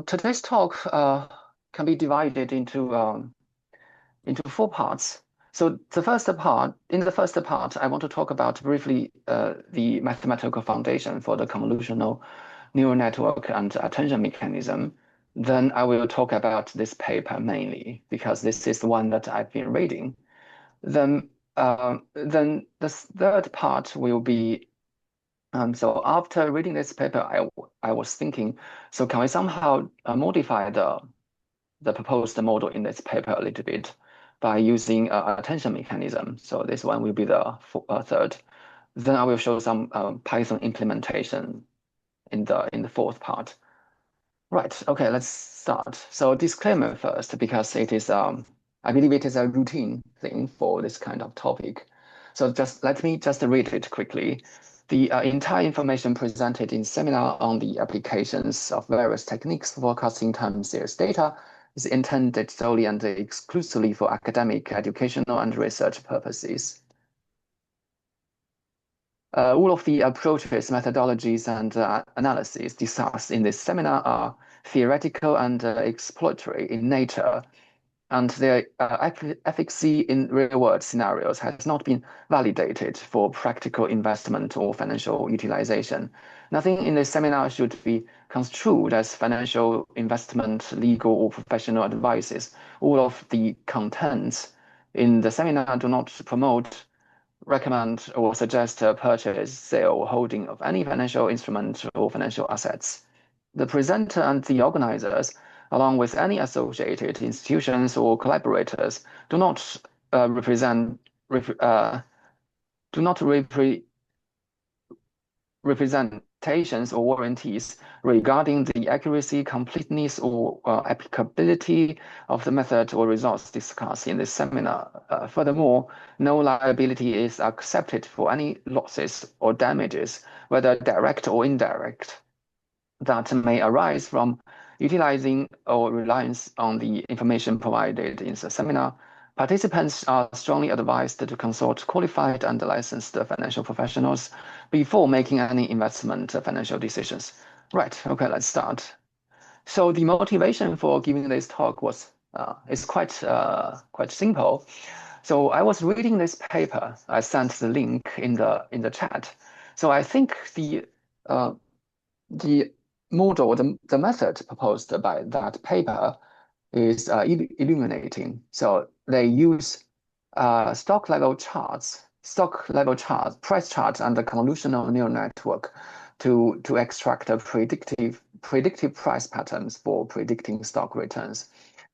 Today's talk can be divided into four parts. So in the first part, I want to talk about briefly the mathematical foundation for the convolutional neural network and attention mechanism. Then I will talk about this paper mainly because this is the one that I've been reading. Then the third part will be so after reading this paper, I was thinking, so can we somehow modify the proposed model in this paper a little bit by using attention mechanism? So this one will be the third. Then I will show some Python implementation in the fourth part. Right. Okay. Let's start. So disclaimer first, because it is I believe it is a routine thing for this kind of topic. So let me read it quickly. The entire information presented in seminar on the applications of various techniques for forecasting time series data is intended solely and exclusively for academic, educational, and research purposes. All of the approaches, methodologies, and analyses discussed in this seminar are theoretical and exploratory in nature, and their efficacy in real-world scenarios has not been validated for practical investment or financial utilization. Nothing in this seminar should be construed as financial investment, legal, or professional advices. All of the contents in the seminar do not promote, recommend, or suggest a purchase, sale, or holding of any financial instrument or financial assets. The presenter and the organizers, along with any associated institutions or collaborators, do not representations or warranties regarding the accuracy, completeness, or applicability of the method or results discussed in this seminar. Furthermore, no liability is accepted for any losses or damages, whether direct or indirect, that may arise from utilizing or reliance on the information provided in the seminar. Participants are strongly advised to consult qualified and licensed financial professionals before making any investment financial decisions. Right, okay, let's start. So the motivation for giving this talk is quite simple. So I was reading this paper. I sent the link in the chat. So I think the model, the method proposed by that paper is illuminating. So they use stock level charts, price charts, and the convolutional neural network to extract a predictive price patterns for predicting stock returns.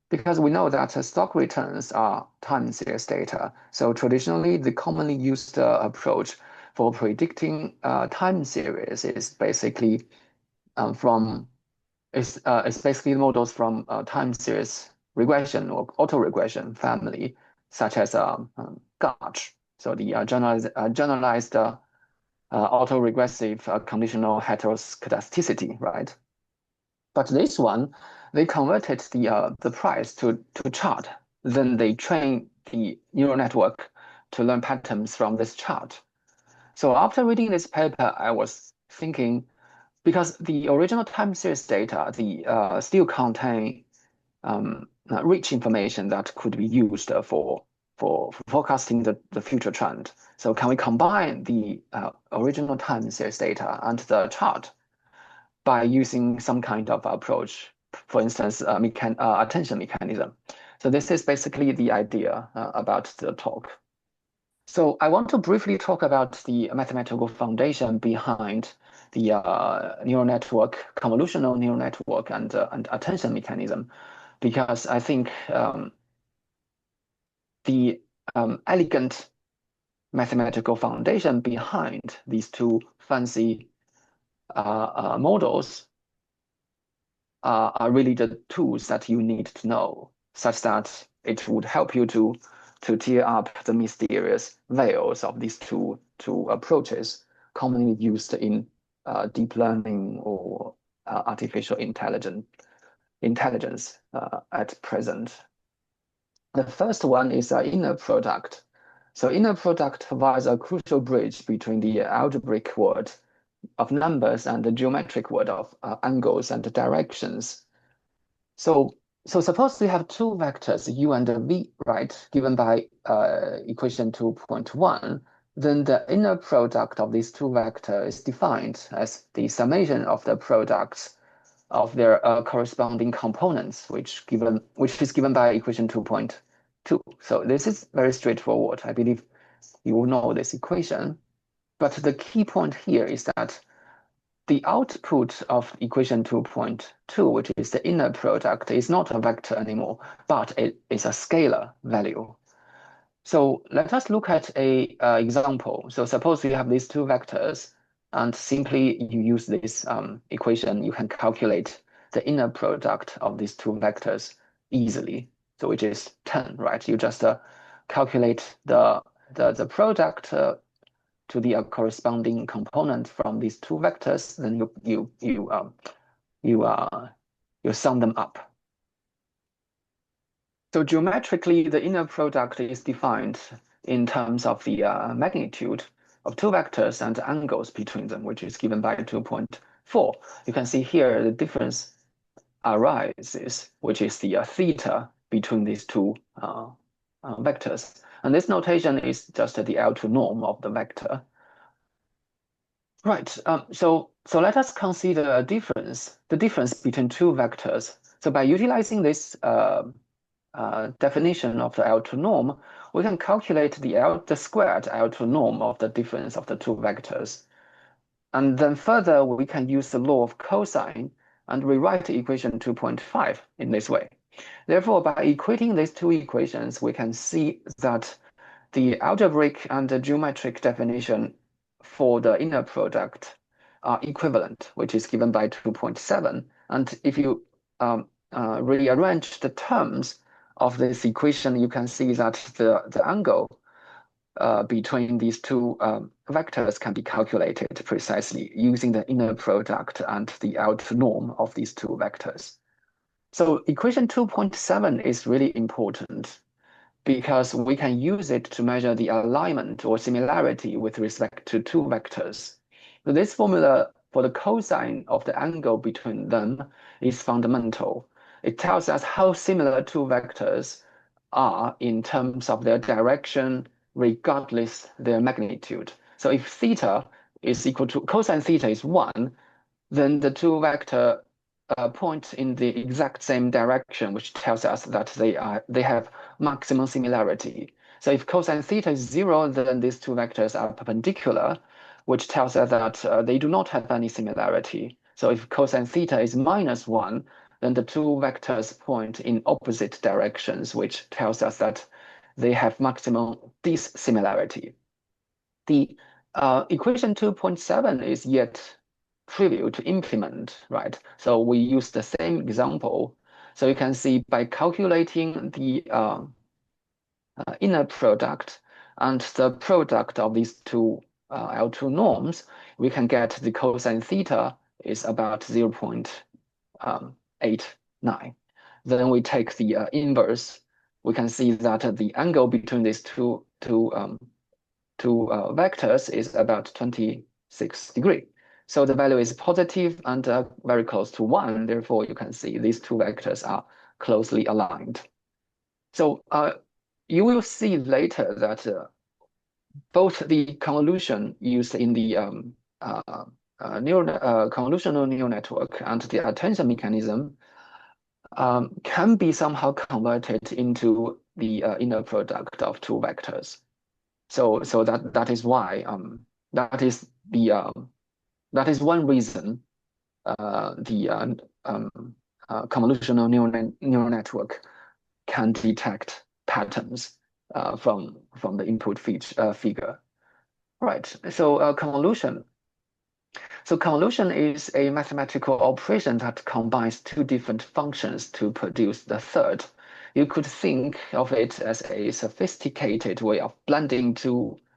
Because we know that stock returns are time series data. So traditionally, the commonly used approach for predicting time series is basically basically models from time series regression or autoregression family, such as GARCH. So the generalized autoregressive conditional heteroscedasticity, right? But this one, they converted the price to chart. Then they train the neural network to learn patterns from this chart. So after reading this paper, I was thinking, because the original time series data, still contain rich information that could be used for forecasting the future trend. So can we combine the original time series data and the chart by using some kind of approach, for instance, attention mechanism? So this is basically the idea about the talk. So I want to briefly talk about the mathematical foundation behind the neural network, convolutional neural network, and attention mechanism, because I think the elegant mathematical foundation behind these two fancy models are really the tools that you need to know, such that it would help you to tear up the mysterious veils of these two approaches commonly used in deep learning or artificial intelligence at present. The first one is an inner product. So inner product provides a crucial bridge between the algebraic world of numbers and the geometric world of angles and directions. So suppose we have two vectors u and v, right, given by equation 2.1, then the inner product of these two vectors is defined as the summation of the products of their corresponding components, which is given by equation 2.2. So this is very straightforward. I believe you will know this equation. But the key point here is that the output of equation 2.2, which is the inner product, is not a vector anymore, but it is a scalar value. So let us look at a example. So suppose you have these two vectors, and simply you use this equation, you can calculate the inner product of these two vectors easily. So which is 10, right? You just calculate the product to the corresponding component from these two vectors, then you sum them up. So geometrically, the inner product is defined in terms of the magnitude of two vectors and the angles between them, which is given by 2.4. You can see here the difference arises, which is the theta between these two vectors. And this notation is just the L2 norm of the vector. Right. So let us consider the difference between two vectors. So by utilizing this definition of the L2 norm, we can calculate the squared L2 norm of the difference of the two vectors. And then further, we can use the law of cosine and rewrite equation 2.5 in this way. Therefore, by equating these two equations, we can see that the algebraic and the geometric definition for the inner product are equivalent, which is given by 2.7. And if you rearrange the terms of this equation, you can see that the angle between these two vectors can be calculated precisely using the inner product and the L2 norm of these two vectors. So equation 2.7 is really important because we can use it to measure the alignment or similarity with respect to two vectors. So this formula for the cosine of the angle between them is fundamental. It tells us how similar two vectors are in terms of their direction, regardless their magnitude. So if theta is equal to cosine theta is 1, then the two vector point in the exact same direction, which tells us that they have maximum similarity. So if cosine theta is 0, then these two vectors are perpendicular, which tells us that they do not have any similarity. So if cosine theta is -1, then the two vectors point in opposite directions, which tells us that they have maximum dissimilarity. The equation 2.7 is yet trivial to implement, right? So we use the same example. So you can see by calculating the inner product and the product of these two L2 norms, we can get the cosine theta is about 0.89. Then we take the inverse. We can see that the angle between these two vectors is about 26 degrees. So the value is positive and very close to 1. Therefore, you can see these two vectors are closely aligned. So you will see later that both the convolution used in the convolutional neural network and the attention mechanism can be somehow converted into the inner product of two vectors. So that is why that is one reason the convolutional neural network can detect patterns from the input figure. Right. So convolution. So convolution is a mathematical operation that combines two different functions to produce the third. You could think of it as a sophisticated way of blending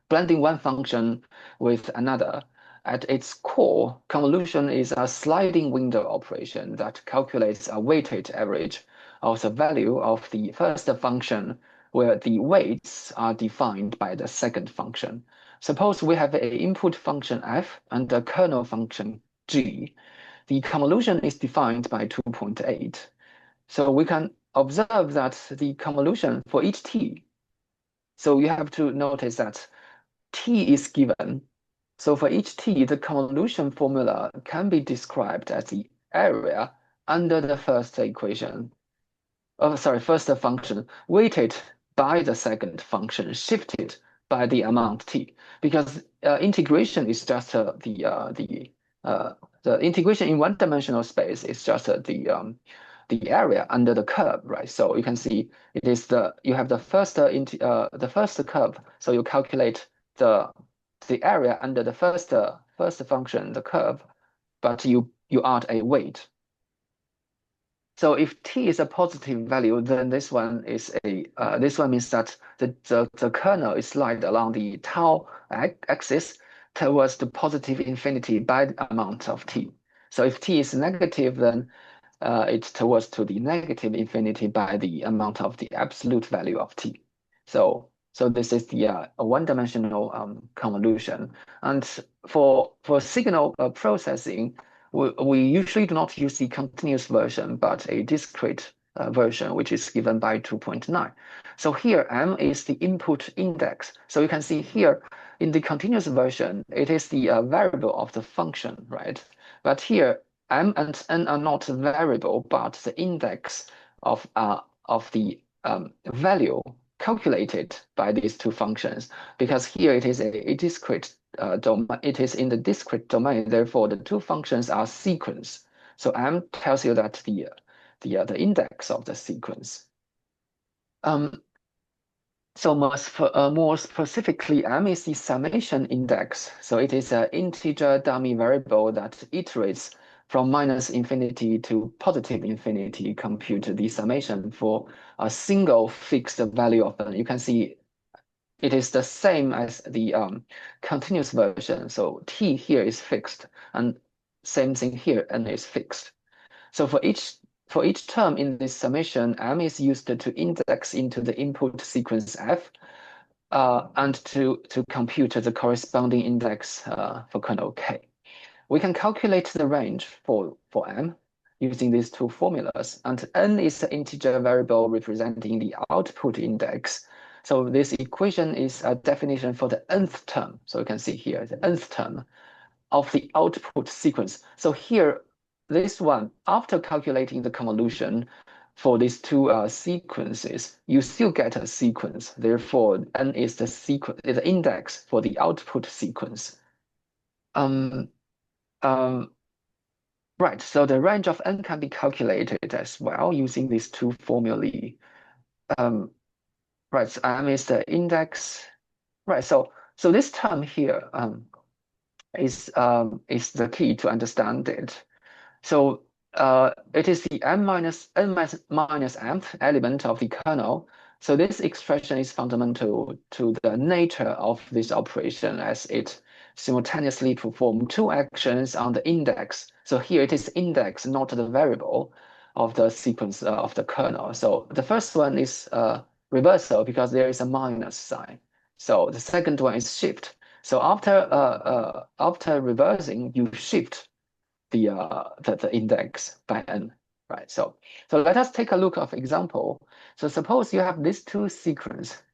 one function with another. At its core, convolution is a sliding window operation that calculates a weighted average of the value of the first function, where the weights are defined by the second function. Suppose we have an input function f and a kernel function g. The convolution is defined by 2.8. So we can observe that the convolution for each t, so you have to notice that t is given. So for each t, the convolution formula can be described as the area under the first equation. First function weighted by the second function shifted by the amount t, because integration is just the integration in one-dimensional space is just the area under the curve, right? So you can see it is you have the first curve, so you calculate the area under the first function, the curve, but you add a weight. So if t is a positive value, then this one is this one means that the kernel is slide along the tau axis towards the positive infinity by the amount of t. So if t is negative, then it's towards to the negative infinity by the amount of the absolute value of t. So this is the one-dimensional convolution. And for signal processing, we usually do not use the continuous version, but a discrete version, which is given by 2.9. So here, m is the input index. So you can see here in the continuous version, it is the variable of the function, right? But here, m and n are not variable, but the index of the value calculated by these two functions, because here it is a discrete domain. It is in the discrete domain. Therefore, the two functions are sequence. So m tells you that the index of the sequence. So more specifically, m is the summation index. So it is an integer dummy variable that iterates from -infinity to positive infinity, compute the summation for a single fixed value of n. You can see it is the same as the continuous version. So t here is fixed, and same thing here, n is fixed. So for each term in this summation, m is used to index into the input sequence f, and to compute the corresponding index for kernel k. We can calculate the range for m using these two formulas, and n is the integer variable representing the output index. So this equation is a definition for the nth term. So you can see here the nth term of the output sequence. So here, this one, after calculating the convolution for these two sequences, you still get a sequence. Therefore, n is the index for the output sequence. Right, so the range of n can be calculated as well using these two formulae. Right, so m is the index. Right, so this term here is the key to understand it. So it is the n minus mth element of the kernel. So this expression is fundamental to the nature of this operation, as it simultaneously performs two actions on the index. So here it is index, not the variable of the sequence of the kernel. So the first one is reversal because there is a minus sign. So the second one is shift. So after reversing, you shift the index by n, right? So let us take a look of example. So suppose you have these two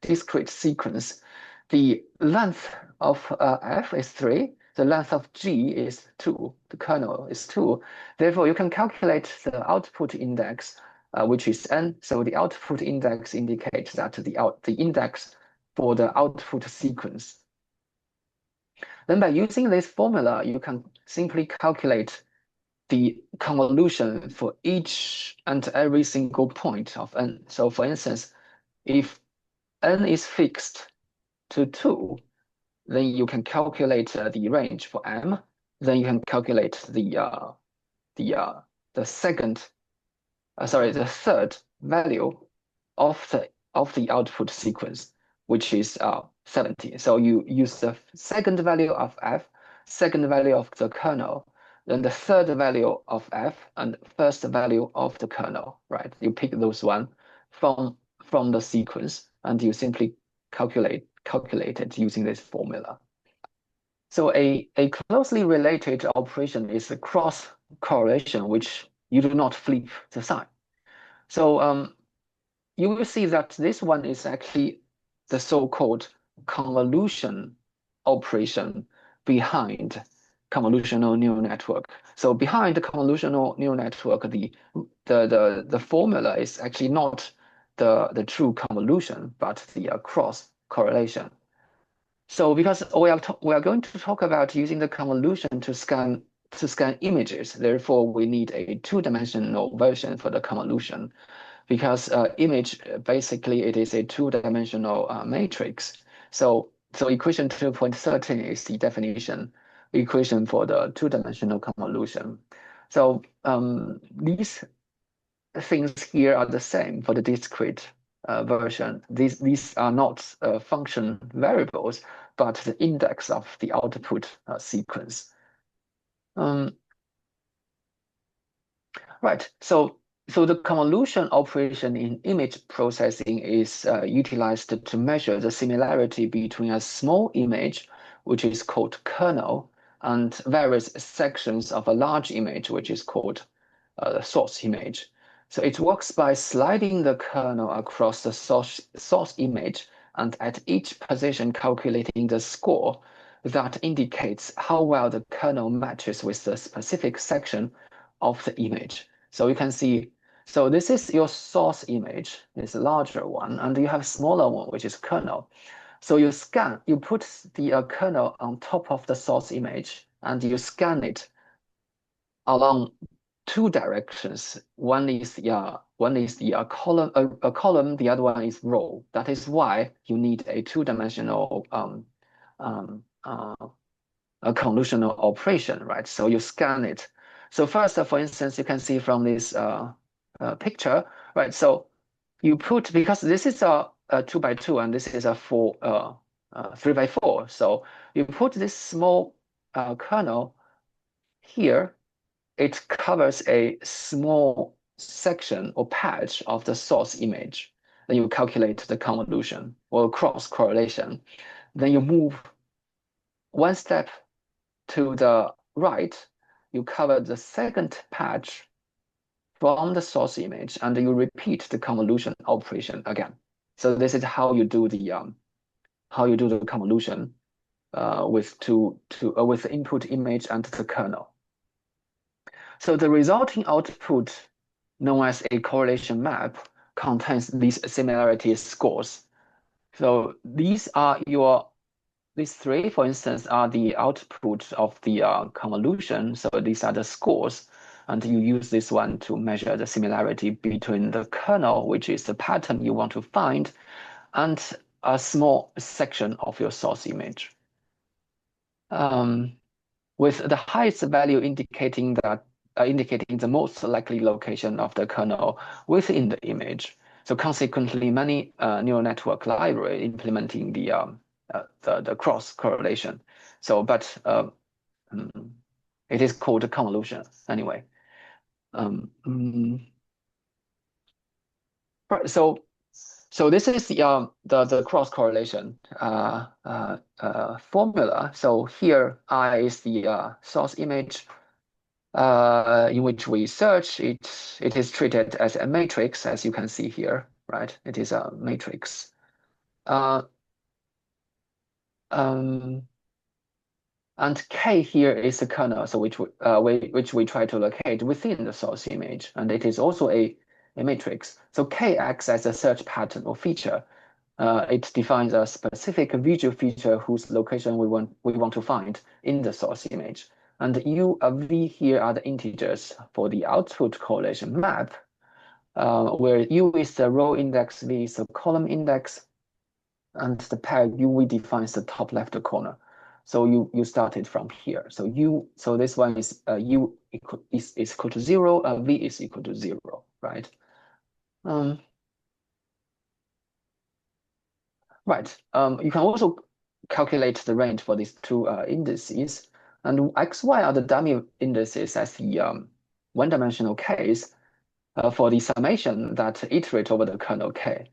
discrete sequence. The length of f is 3. The length of g is 2. The kernel is 2. Therefore, you can calculate the output index, which is n. So the output index indicates that the index for the output sequence. Then by using this formula, you can simply calculate the convolution for each and every single point of n. So for instance, if n is fixed to 2, then you can calculate the range for m. Then you can calculate the third value of the output sequence, which is 70. So you use the second value of f, second value of the kernel, then the third value of f, and first value of the kernel, right? You pick those one from the sequence, and you simply calculate it using this formula. So a closely related operation is a cross correlation, which you do not flip the sign. So you will see that this one is actually the so-called convolution operation behind convolutional neural network. So behind the convolutional neural network, the formula is actually not the true convolution, but the cross correlation. So because we are going to talk about using the convolution to scan images, therefore we need a two-dimensional version for the convolution, because image basically it is a two-dimensional matrix. So equation 2.13 is the definition equation for the two-dimensional convolution. So these things here are the same for the discrete version. These are not function variables, but the index of the output sequence. Right. So the convolution operation in image processing is utilized to measure the similarity between a small image, which is called kernel, and various sections of a large image, which is called the source image. So it works by sliding the kernel across the source image, and at each position calculating the score that indicates how well the kernel matches with the specific section of the image. So you can see, so this is your source image, this larger one, and you have a smaller one, which is kernel. So you put the kernel on top of the source image, and you scan it along two directions. One is the column, the other one is row. That is why you need a two-dimensional a convolutional operation, right? So you scan it. So first, for instance, you can see from this picture, right? So you put, because this is a 2x2 and this is a 3x4. So you put this small kernel here. It covers a small section or patch of the source image. Then you calculate the convolution or cross correlation. Then you move one step to the right, you cover the second patch from the source image, and you repeat the convolution operation again. So this is how you do the convolution with the input image and the kernel. So the resulting output, known as a correlation map, contains these similarity scores. So these three, for instance, are the output of the convolution. So these are the scores. And you use this one to measure the similarity between the kernel, which is the pattern you want to find, and a small section of your source image. With the highest value indicating the most likely location of the kernel within the image. So consequently, many neural network library implementing the cross correlation. So, but it is called convolution anyway. Right. So this is the cross correlation formula. So here I is the source image in which we search. It is treated as a matrix, as you can see here, right? It is a matrix. And K here is the kernel, so which we try to locate within the source image, and it is also a matrix. So K acts as a search pattern or feature. It defines a specific visual feature whose location we want to find in the source image. And U of V here are the integers for the output correlation map, where U is the row index, V is the column index, and the pair UV defines the top left corner. So you started from here. So this one is U is equal to 0, V is equal to 0, right? Right. You can also calculate the range for these two indices, and XY are the dummy indices as the one-dimensional case for the summation that iterate over the kernel K.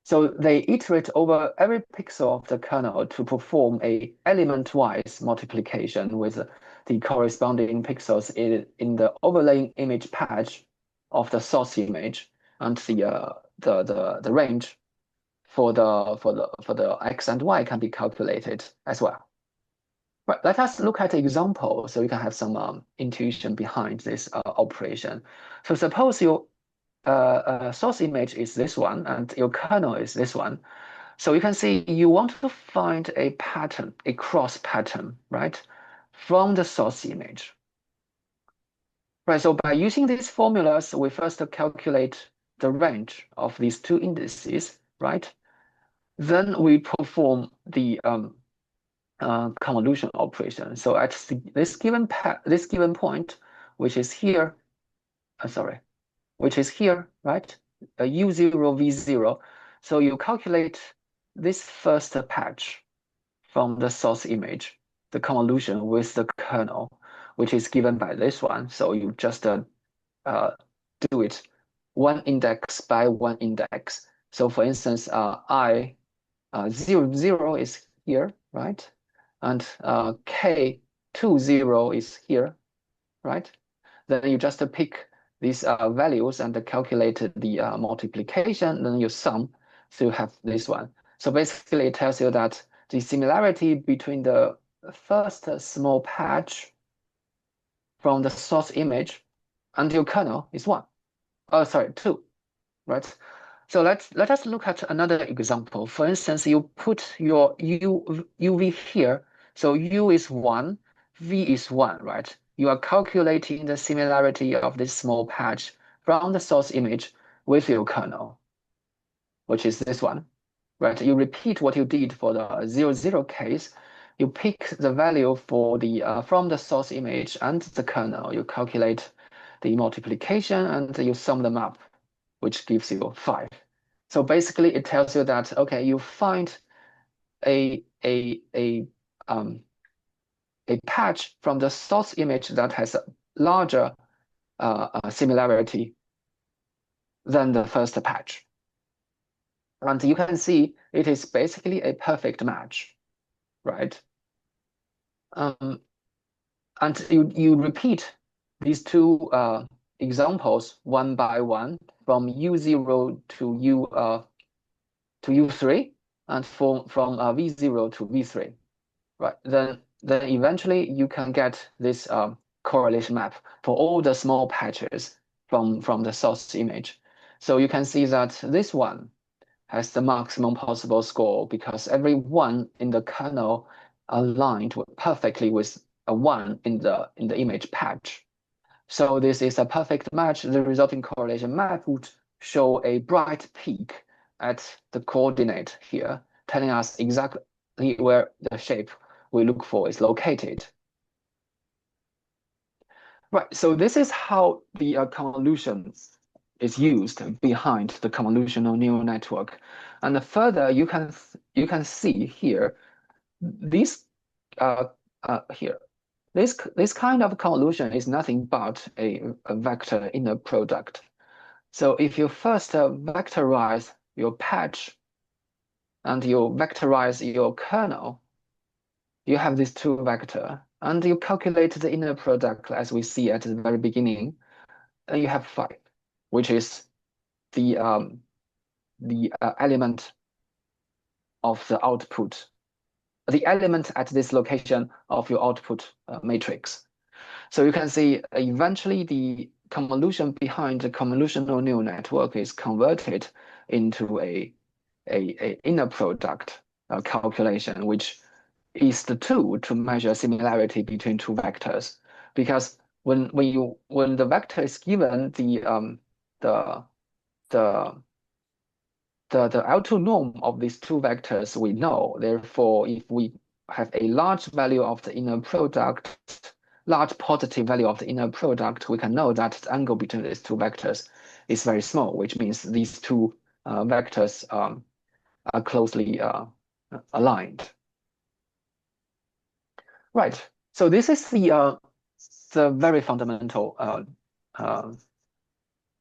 So they iterate over every pixel of the kernel to perform a element-wise multiplication with the corresponding pixels in the overlaying image patch of the source image, and the range for the x and y can be calculated as well. Right, let us look at the example so you can have some intuition behind this operation. So suppose your source image is this one and your kernel is this one. So you can see you want to find a pattern, a cross pattern, right, from the source image. Right, so by using these formulas, we first calculate the range of these two indices, right? Then we perform the convolution operation. So at this given point, which is here, which is here, right? U0, V0. So you calculate this first patch from the source image, the convolution with the kernel, which is given by this one. So you just do it one index by one index. So for instance, I 0 is here, right? And K20 is here, right? Then you just pick these values and calculate the multiplication, then you sum, so you have this one. So basically it tells you that the similarity between the first small patch from the source image and your kernel is 1. Oh, sorry, 2, right? So let us look at another example. For instance, you put your UV here. So U is 1, V is 1, right? You are calculating the similarity of this small patch from the source image with your kernel, which is this one, right? You repeat what you did for the 0 case. You pick the value for the from the source image and the kernel. You calculate the multiplication and you sum them up, which gives you 5. So basically, it tells you that okay, you find a patch from the source image that has a larger similarity than the first patch, and you can see it is basically a perfect match, right? And you repeat these two examples one by one from U0 to U3 and from V0 to V3, right? Then eventually you can get this correlation map for all the small patches from the source image. So you can see that this one has the maximum possible score because every one in the kernel aligned perfectly with a 1 in the image patch. So this is a perfect match. The resulting correlation map would show a bright peak at the coordinate here, telling us exactly where the shape we look for is located. Right, so this is how the convolution is used behind the convolutional neural network. And further, you can see here, this here, this kind of convolution is nothing but a vector inner product. So if you first vectorize your patch and you vectorize your kernel, you have these two vectors, and you calculate the inner product as we see at the very beginning, and you have 5, which is the element of the output, the element at this location of your output matrix. So you can see eventually the convolution behind the convolutional neural network is converted into a inner product calculation, which is the tool to measure similarity between two vectors. Because when the vector is given the L2 norm of these two vectors, we know. Therefore, if we have a large value of the inner product, large positive value of the inner product, we can know that the angle between these two vectors is very small, which means these two vectors are closely aligned. Right. So this is the very fundamental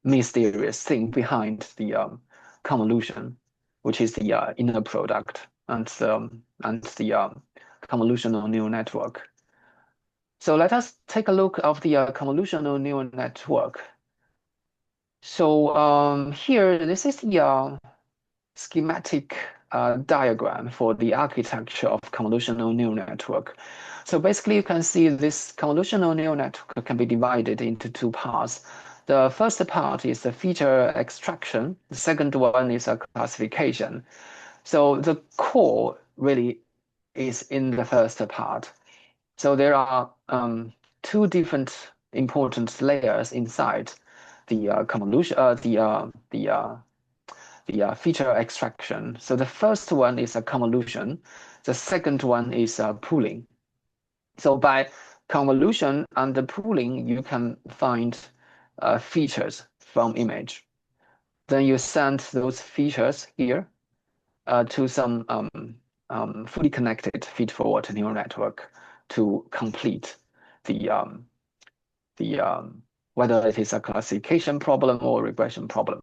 mysterious thing behind the convolution, which is the inner product and the convolutional neural network. So let us take a look of the convolutional neural network. So here, this is the schematic diagram for the architecture of convolutional neural network. So basically, you can see this convolutional neural network can be divided into two parts. The first part is the feature extraction. The second one is a classification. So the core really is in the first part. So there are two different important layers inside the convolution, the feature extraction. So the first one is a convolution. The second one is pooling. So by convolution and the pooling, you can find features from image. Then you send those features here to some fully connected feed-forward neural network to complete the whether it is a classification problem or regression problem.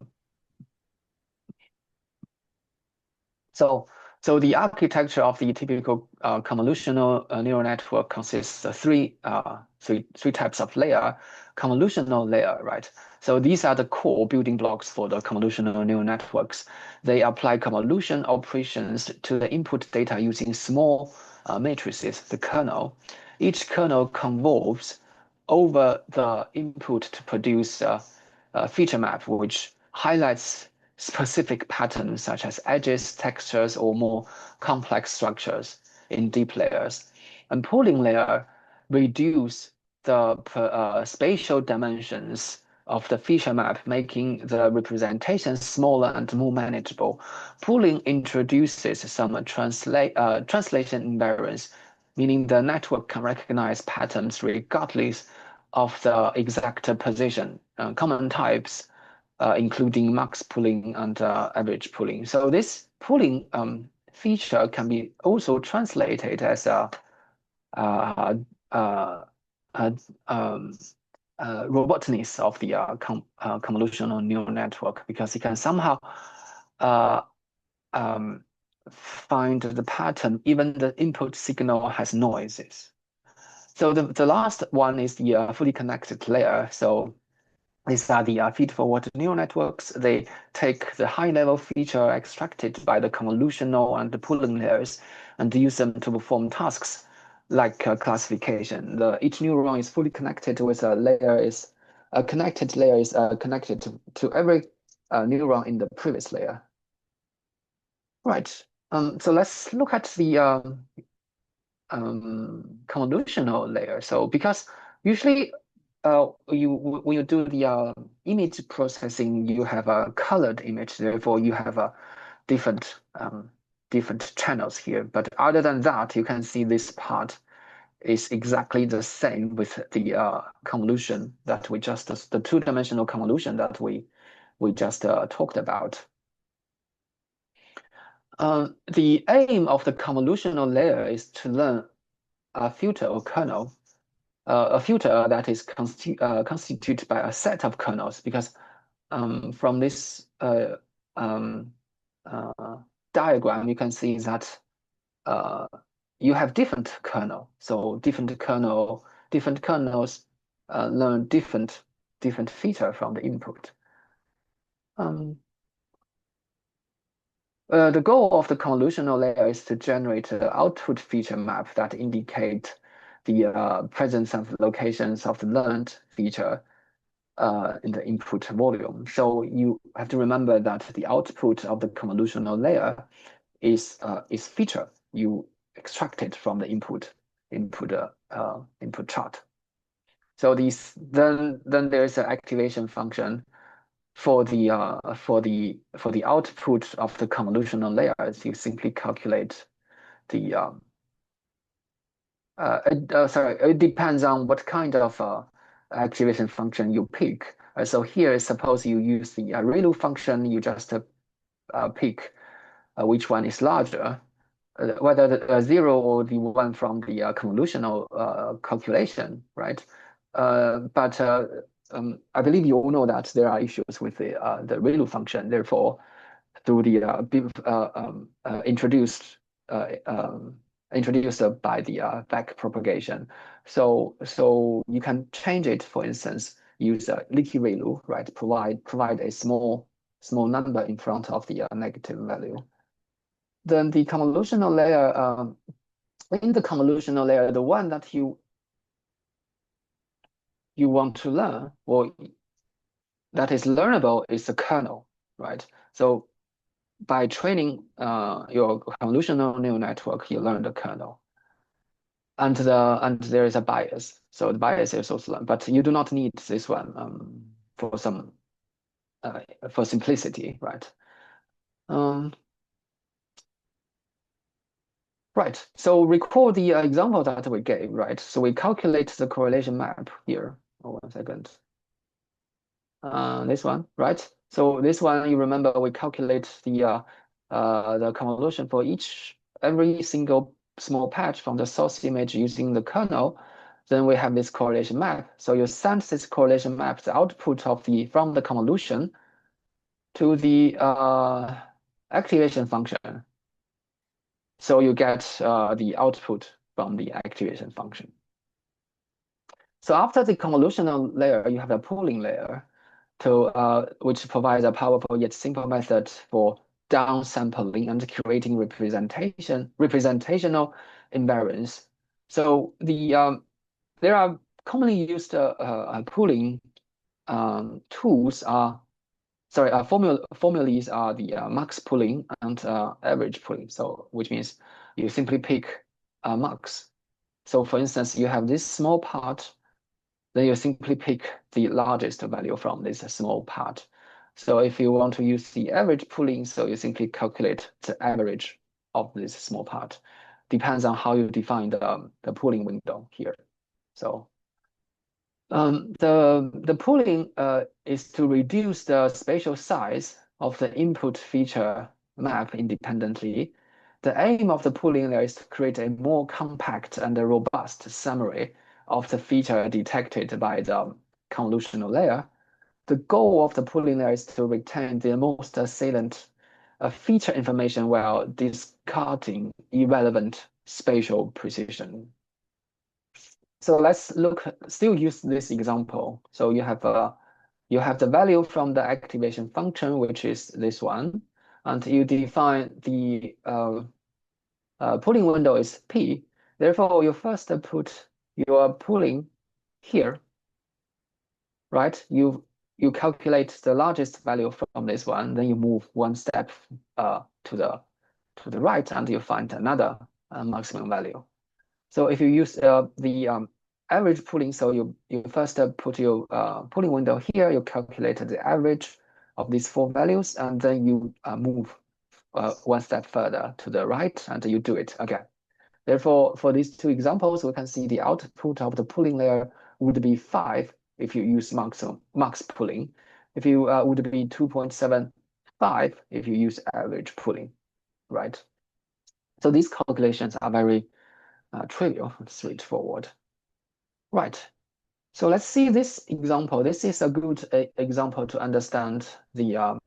So the architecture of the typical convolutional neural network consists of three types of layer. Convolutional layer, right? So these are the core building blocks for the convolutional neural networks. They apply convolution operations to the input data using small matrices, the kernel. Each kernel convolves over the input to produce a feature map, which highlights specific patterns such as edges, textures, or more complex structures in deep layers. And pooling layer reduce the spatial dimensions of the feature map, making the representation smaller and more manageable. Pooling introduces some translation invariance, meaning the network can recognize patterns regardless of the exact position. Common types including max pooling and average pooling. So this pooling feature can be also translated as a robustness of the convolutional neural network, because it can somehow find the pattern even the input signal has noises. So the last one is the fully connected layer. So these are the feed-forward neural networks. They take the high-level feature extracted by the convolutional and the pooling layers and use them to perform tasks like classification. Each neuron is fully connected with a layer is a connected layer is connected to every neuron in the previous layer. Right. So let's look at the convolutional layer. So because usually when you do the image processing, you have a colored image, therefore you have a different channels here. But other than that, you can see this part is exactly the same with the convolution that we just the two-dimensional convolution that we just talked about. The aim of the convolutional layer is to learn a filter or kernel, a filter that is constituted by a set of kernels, because from this diagram, you can see that you have different kernel. So different kernels learn different feature from the input. The goal of the convolutional layer is to generate an output feature map that indicate the presence of locations of the learned feature in the input volume. So you have to remember that the output of the convolutional layer is feature you extracted from the input chart. So then there's an activation function for the output of the convolutional layers. You simply calculate the it depends on what kind of activation function you pick. So here, suppose you use the ReLU function, you just pick which one is larger, whether the 0 or the 1 from the convolutional calculation, right? But I believe you all know that there are issues with the ReLU function. Therefore, through the introduced introduced by the back propagation. So you can change it, for instance, use a leaky ReLU, right? Provide a small number in front of the negative value. Then the convolutional layer, in the convolutional layer, the one that you want to learn, or that is learnable, is the kernel, right? So by training your convolutional neural network, you learn the kernel. And there is a bias. So the bias is also learned, but you do not need this one for simplicity, right? Right. So recall the example that we gave, right? So we calculate the correlation map here. Oh, 1 second. This one, right? So this one, you remember we calculate the convolution for every single small patch from the source image using the kernel. Then we have this correlation map. So you send this correlation map, the output from the convolution, to the activation function. So you get the output from the activation function. So after the convolutional layer, you have a pooling layer, which provides a powerful yet simple method for downsampling and creating representational invariance. So there are commonly used pooling tools formulas are the max pooling and average pooling. So which means you simply pick a max. So for instance, you have this small part, then you simply pick the largest value from this small part. So if you want to use the average pooling, so you simply calculate the average of this small part. Depends on how you define the pooling window here. So the pooling is to reduce the spatial size of the input feature map independently. The aim of the pooling layer is to create a more compact and a robust summary of the feature detected by the convolutional layer. The goal of the pooling layer is to retain the most salient feature information while discarding irrelevant spatial precision. So let's still use this example. So you have the value from the activation function, which is this one, and you define the pooling window is P. Therefore, you first put your pooling here, right? You calculate the largest value from this one, then you move one step to the right, and you find another maximum value. So if you use the average pooling, so you first put your pooling window here, you calculate the average of these 4 values, and then you move one step further to the right, and you do it again. Therefore, for these 2 examples, we can see the output of the pooling layer would be 5 if you use max pooling. If you would be 2.75 if you use average pooling, right? So these calculations are very trivial and straightforward. Right. So let's see this example. This is a good example to understand the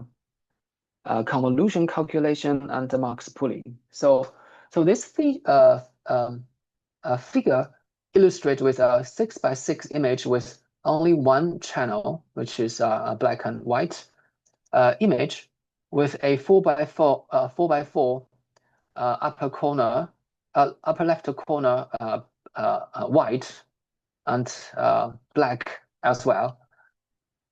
convolution calculation and the max pooling. So this figure illustrates with a 6x6 image with only one channel, which is a black and white image, with a 4x4 upper left corner white and black as well.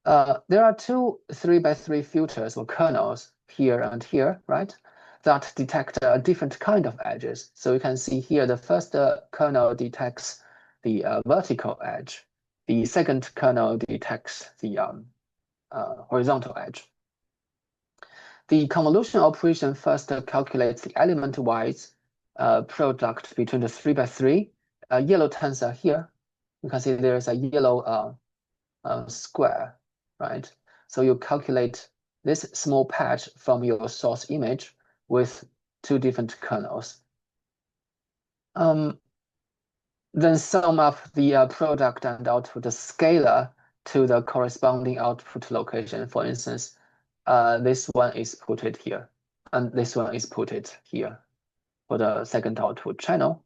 There are 2 3x3 filters or kernels here and here, right, that detect a different kind of edges. So you can see here the first kernel detects the vertical edge. The second kernel detects the horizontal edge. The convolution operation first calculates the element-wise product between the 3x3 yellow tensor here. You can see there is a yellow square, right? So you calculate this small patch from your source image with 2 different kernels. Then sum up the product and output scalar to the corresponding output location. For instance, this one is put it here, and this one is put it here for the second output channel.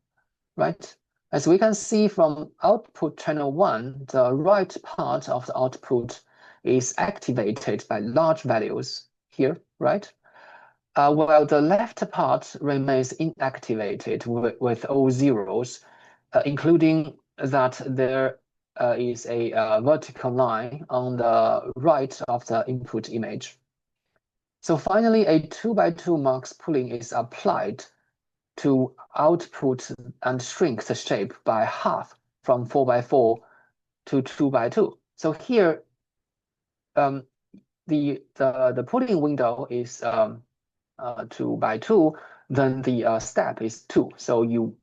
right? As we can see from output channel 1, the right part of the output is activated by large values here, right? While the left part remains inactivated with all zeros, including that there is a vertical line on the right of the input image. So finally, a 2x2 max pooling is applied to output and shrink the shape by half from 4x4 to 2x2. So here, the pooling window is 2x2, then the step is 2. So you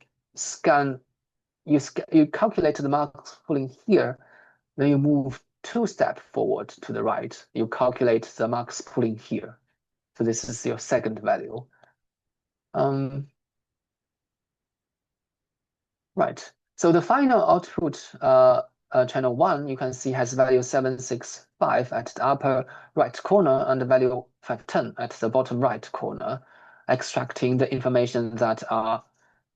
calculate the max pooling here, then you move 2 steps forward to the right. You calculate the max pooling here. So this is your second value. Right. So the final output channel 1, you can see, has value 765 at the upper right corner and the value 510 at the bottom right corner, extracting the information that are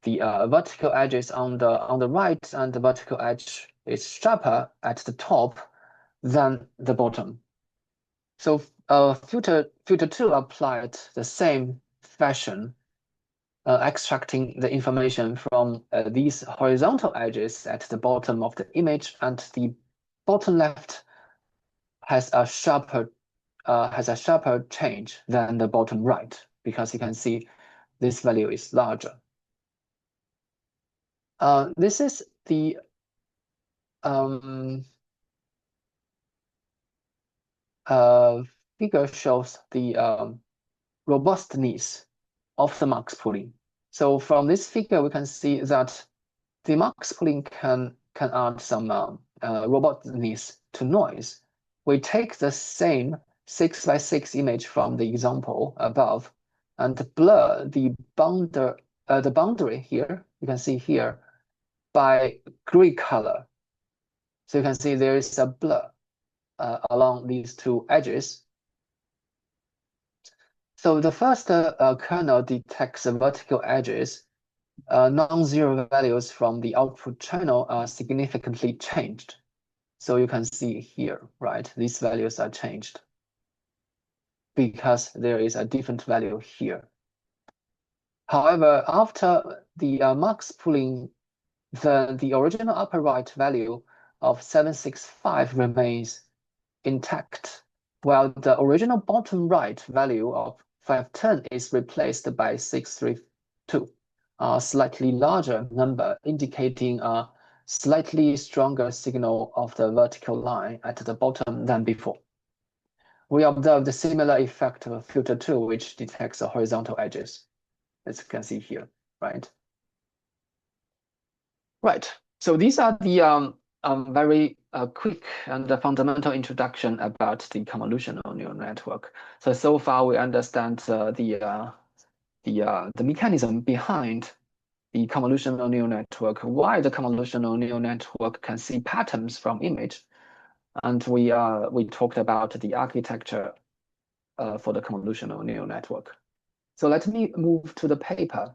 the vertical edges on the right, and the vertical edge is sharper at the top than the bottom. So filter 2 applied the same fashion, extracting the information from these horizontal edges at the bottom of the image, and the bottom left has a sharper change than the bottom right, because you can see this value is larger. This is the figure shows the robustness of the max pooling. So from this figure, we can see that the max pooling can add some robustness to noise. We take the same 6x6 image from the example above and blur the boundary here. You can see here by gray color. So you can see there is a blur along these two edges. So the first kernel detects the vertical edges. Non-zero values from the output channel are significantly changed. So you can see here, right? These values are changed because there is a different value here. However, after the max pooling, the original upper right value of 765 remains intact, while the original bottom right value of 510 is replaced by 632, a slightly larger number, indicating a slightly stronger signal of the vertical line at the bottom than before. We observe the similar effect of filter 2, which detects the horizontal edges, as you can see here, right? Right, so these are the very quick and fundamental introduction about the convolutional neural network. So far we understand the mechanism behind the convolutional neural network, why the convolutional neural network can see patterns from image, and we talked about the architecture for the convolutional neural network. So let me move to the paper.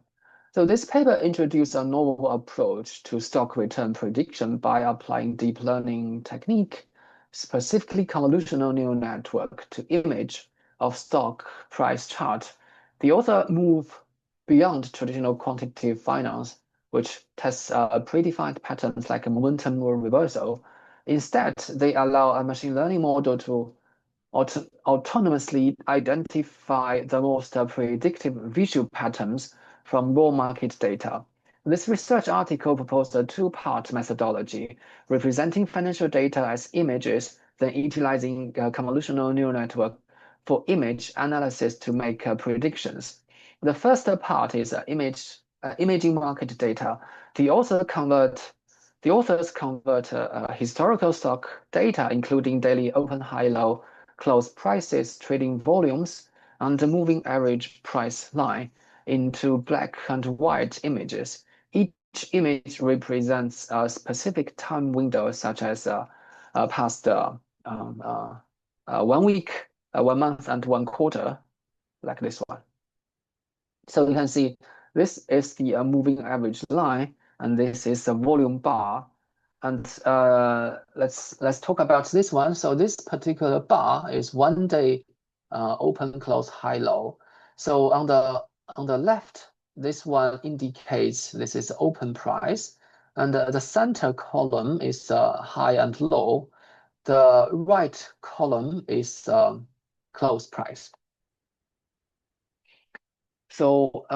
So this paper introduced a novel approach to stock return prediction by applying deep learning technique, specifically convolutional neural network, to image of stock price chart. The author moved beyond traditional quantitative finance, which tests predefined patterns like a momentum or reversal. Instead, they allow a machine learning model to autonomously identify the most predictive visual patterns from raw market data. This research article proposed a two-part methodology, representing financial data as images, then utilizing a convolutional neural network for image analysis to make predictions. The first part is imaging market data. The authors convert historical stock data, including daily open, high, low, close prices, trading volumes, and the moving average price line into black and white images. Each image represents a specific time window, such as past 1 week, 1 month, and 1 quarter, like this one. So you can see this is the moving average line, and this is a volume bar. And let's talk about this one. So this particular bar is 1 day open, close, high, low. So on the left, this one indicates this is open price, and the center column is high and low. The right column is close price. So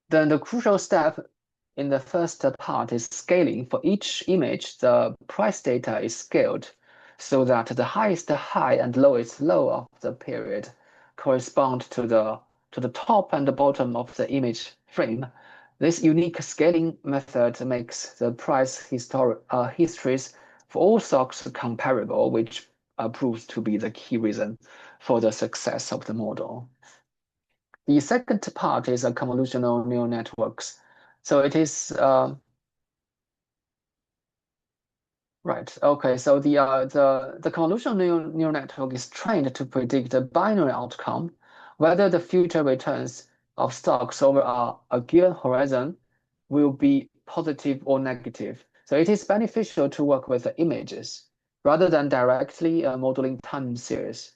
then the crucial step in the first part is scaling. For each image, the price data is scaled so that the highest high and lowest low of the period correspond to the top and the bottom of the image frame. This unique scaling method makes the price histories for all stocks comparable, which proves to be the key reason for the success of the model. The second part is convolutional neural networks. So it is right. Okay. So the convolutional neural network is trained to predict a binary outcome, whether the future returns of stocks over a given horizon will be positive or negative. So it is beneficial to work with images rather than directly modeling time series,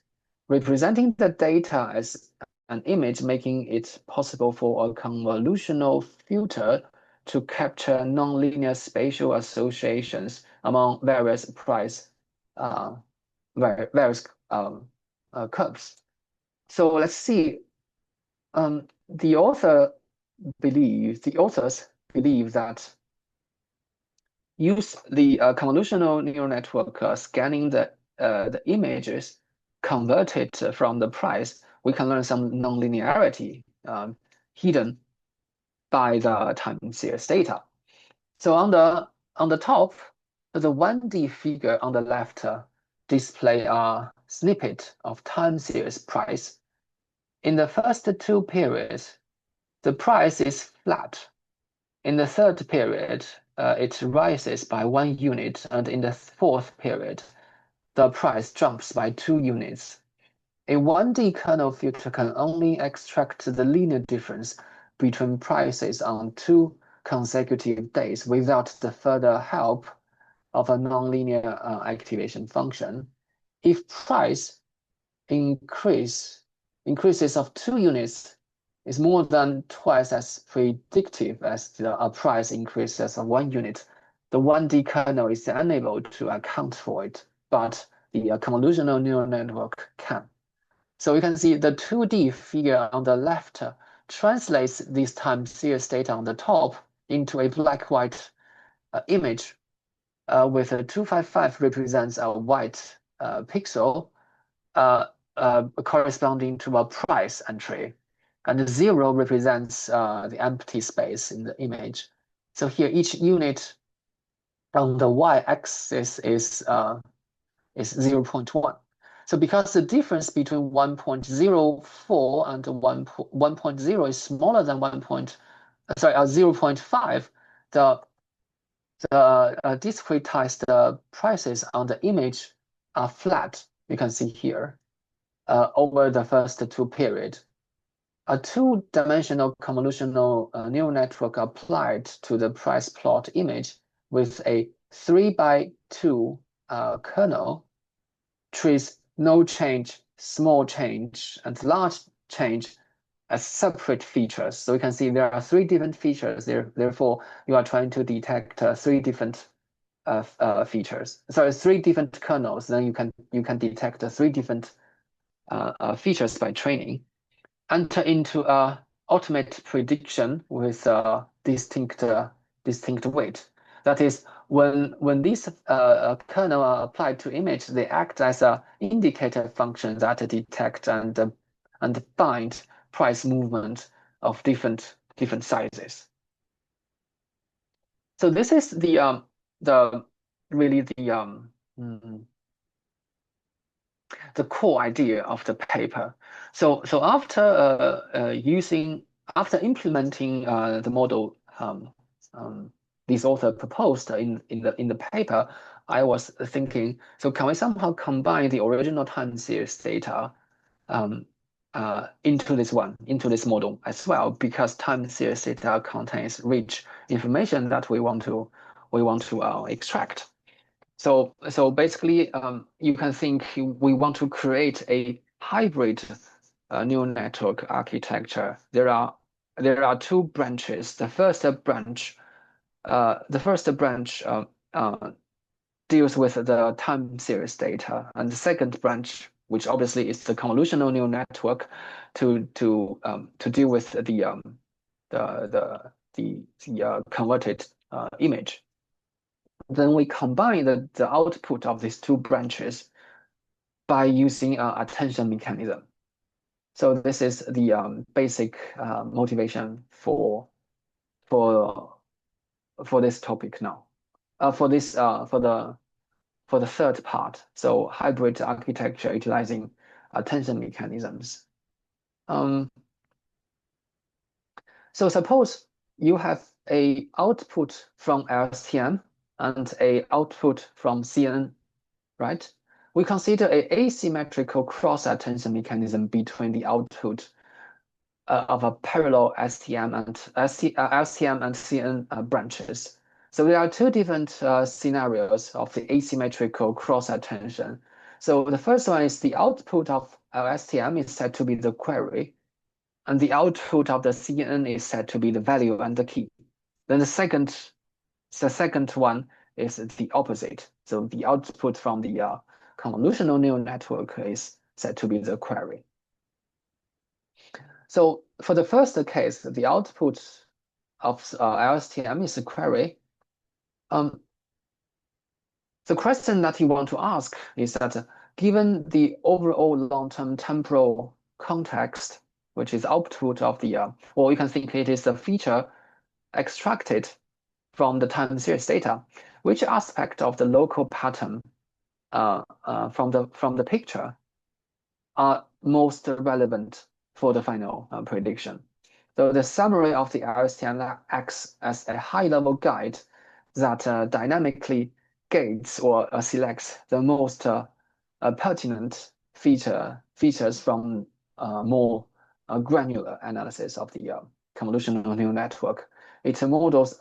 representing the data as an image, making it possible for a convolutional filter to capture nonlinear spatial associations among various price various curves. So let's see. The authors believe that use the convolutional neural network scanning the images converted from the price, we can learn some nonlinearity hidden by the time series data. So on the top, the 1D figure on the left display a snippet of time series price. In the first two periods, the price is flat. In the third period, it rises by 1 unit, and in the fourth period, the price jumps by 2 units. A 1D kernel filter can only extract the linear difference between prices on 2 consecutive days without the further help of a nonlinear activation function. If price increases of 2 units is more than twice as predictive as the price increases of 1 unit, the 1D kernel is unable to account for it, but the convolutional neural network can. So you can see the 2D figure on the left translates this time series data on the top into a black-white image with a 255 represents a white pixel corresponding to a price entry, and 0 represents the empty space in the image. So here each unit on the y-axis is 0.1. So because the difference between 1.04 and 1.0 is smaller than 0.5, the discretized prices on the image are flat. You can see here over the first 2 periods. A 2-dimensional convolutional neural network applied to the price plot image with a 3x2 kernel treats no change, small change, and large change as separate features. So you can see there are 3 different features there. Therefore, you are trying to detect 3 different features. Sorry, 3 different kernels. Then you can detect 3 different features by training. Enter into ultimate prediction with distinct weight. That is, when these kernel are applied to image, they act as an indicator function that detect and bind price movement of different sizes. So this is the core idea of the paper. So after implementing the model this author proposed in the paper, I was thinking, so can we somehow combine the original time series data into this model as well, because time series data contains rich information that we want to extract. So basically, you can think we want to create a hybrid neural network architecture. There are two branches. The first branch deals with the time series data, and the second branch, which obviously is the convolutional neural network, to deal with the converted image. Then we combine the output of these two branches by using attention mechanism. So this is the basic motivation for this topic now. For the third part, so hybrid architecture utilizing attention mechanisms. So suppose you have a output from LSTM and a output from CNN, right? We consider a asymmetrical cross-attention mechanism between the output of a parallel LSTM and CNN branches. So there are two different scenarios of the asymmetrical cross-attention. So the first one is the output of LSTM is said to be the query, and the output of the CNN is said to be the value and the key. Then the second one is the opposite. So the output from the convolutional neural network is said to be the query. So for the first case, the output of LSTM is a query. The question that you want to ask is that given the overall long-term temporal context, which is output of the, or you can think it is a feature extracted from the time series data, which aspect of the local pattern from the picture are most relevant for the final prediction? So the summary of the LSTM acts as a high-level guide that dynamically gates or selects the most pertinent features from more granular analysis of the convolutional neural network. It models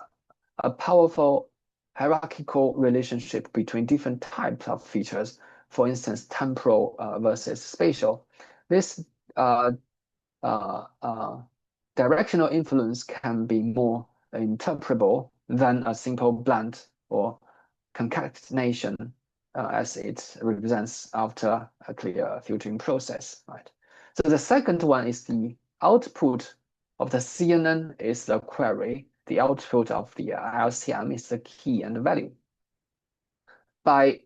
a powerful hierarchical relationship between different types of features, for instance, temporal versus spatial. This directional influence can be more interpretable than a simple blend or concatenation as it represents after a clear filtering process, right? So the second one is the output of the CNN is the query. The output of the LSTM is the key and the value. By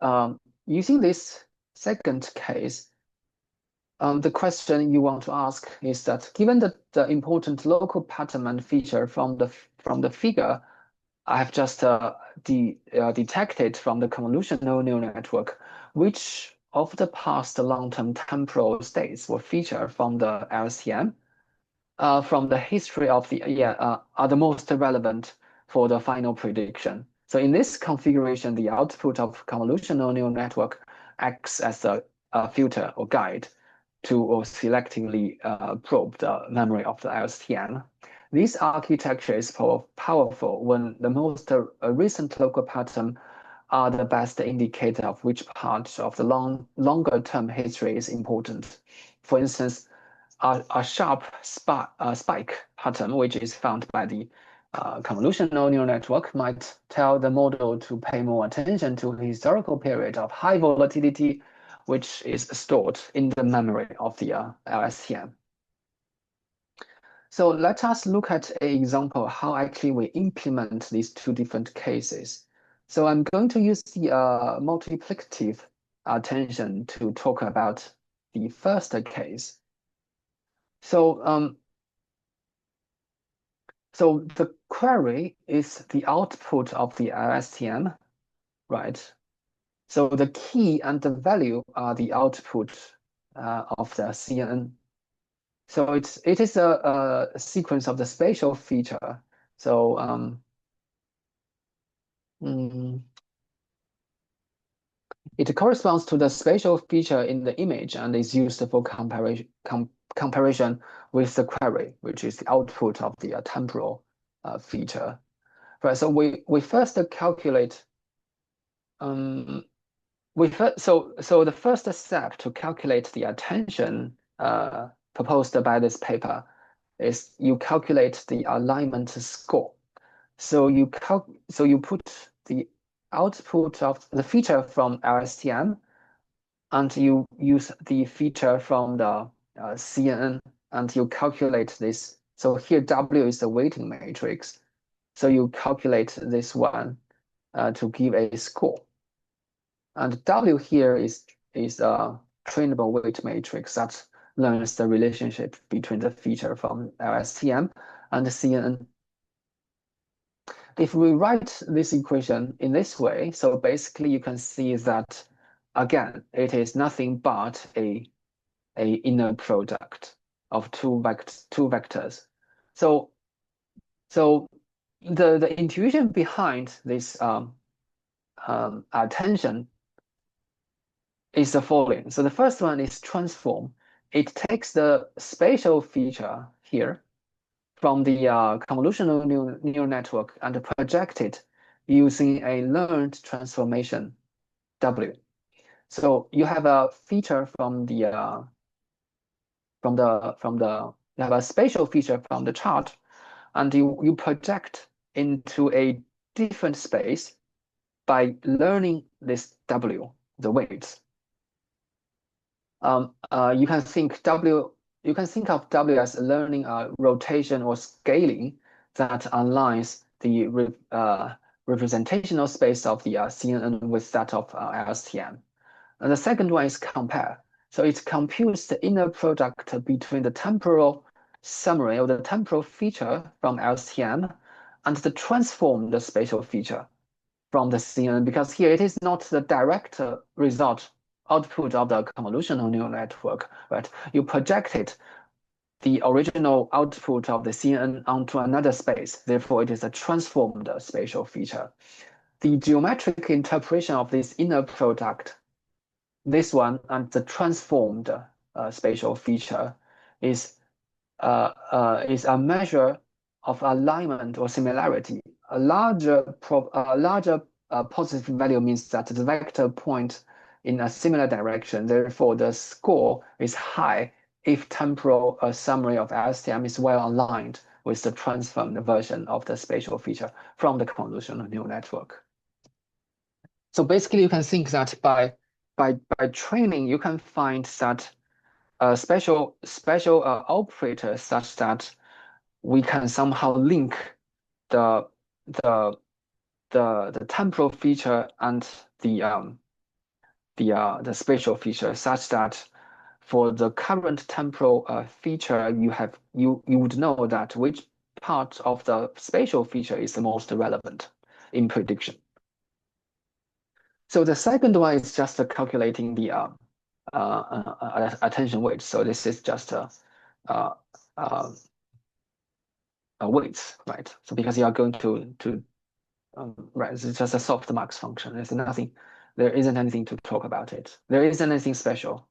using this second case, the question you want to ask is that given the important local pattern and feature from the figure I have just detected from the convolutional neural network, which of the past long-term temporal states were featured from the LSTM from the history of the are the most relevant for the final prediction. So in this configuration, the output of convolutional neural network acts as a filter or guide to or selectively probe the memory of the LSTM. This architecture is powerful when the most recent local pattern are the best indicator of which part of the longer term history is important. For instance, a sharp spike pattern, which is found by the convolutional neural network, might tell the model to pay more attention to the historical period of high volatility, which is stored in the memory of the LSTM. So let us look at an example how actually we implement these two different cases. So I'm going to use the multiplicative attention to talk about the first case. So so the query is the output of the LSTM, right? So the key and the value are the output of the CNN. So it is a sequence of the spatial feature. So it corresponds to the spatial feature in the image and is used for comparison with the query, which is the output of the temporal feature. Right. So we first calculate. So the first step to calculate the attention proposed by this paper is you calculate the alignment score. So you put the output of the feature from LSTM, and you use the feature from the CNN, and you calculate this. So here W is the weighting matrix. So you calculate this one to give a score. And W here is a trainable weight matrix that learns the relationship between the feature from LSTM and the CNN. If we write this equation in this way, so basically you can see that, again, it is nothing but a inner product of two vectors. So the intuition behind this attention is the following. So the first one is transform. It takes the spatial feature here from the convolutional neural network and project it using a learned transformation W. So you have a feature you have a spatial feature from the chart, and you project into a different space by learning this W, the weights. You can think of W as learning rotation or scaling that aligns the representational space of the CNN with that of LSTM. And the second one is compare. So it computes the inner product between the temporal summary or the temporal feature from LSTM and the transformed spatial feature from the CNN, because here it is not the direct result output of the convolutional neural network, right? You projected the original output of the CNN onto another space. Therefore, it is a transformed spatial feature. The geometric interpretation of this inner product, this one, and the transformed spatial feature is a measure of alignment or similarity. A larger positive value means that the vector point in a similar direction. Therefore, the score is high if temporal summary of LSTM is well aligned with the transformed version of the spatial feature from the convolutional neural network. So basically, you can think that by training, you can find that special operators such that we can somehow link the temporal feature and the spatial feature, such that for the current temporal feature, you would know that which part of the spatial feature is the most relevant in prediction. So the second one is just calculating the attention weight. So this is just weights, right? So because you are going to right, it's just a softmax function. There isn't anything to talk about it. There isn't anything special.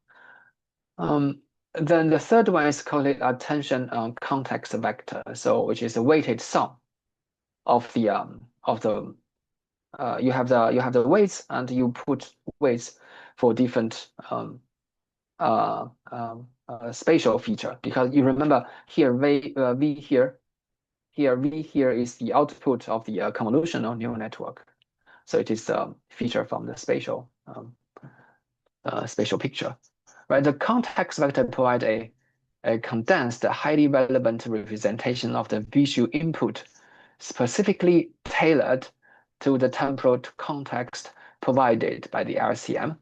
Then the third one is called attention context vector. So which is a weighted sum of the you have the weights, and you put weights for different spatial feature, because you remember here V here is the output of the convolutional neural network. So it is a feature from the spatial picture, right? The context vector provide a condensed, highly relevant representation of the visual input, specifically tailored to the temporal context provided by the LSTM.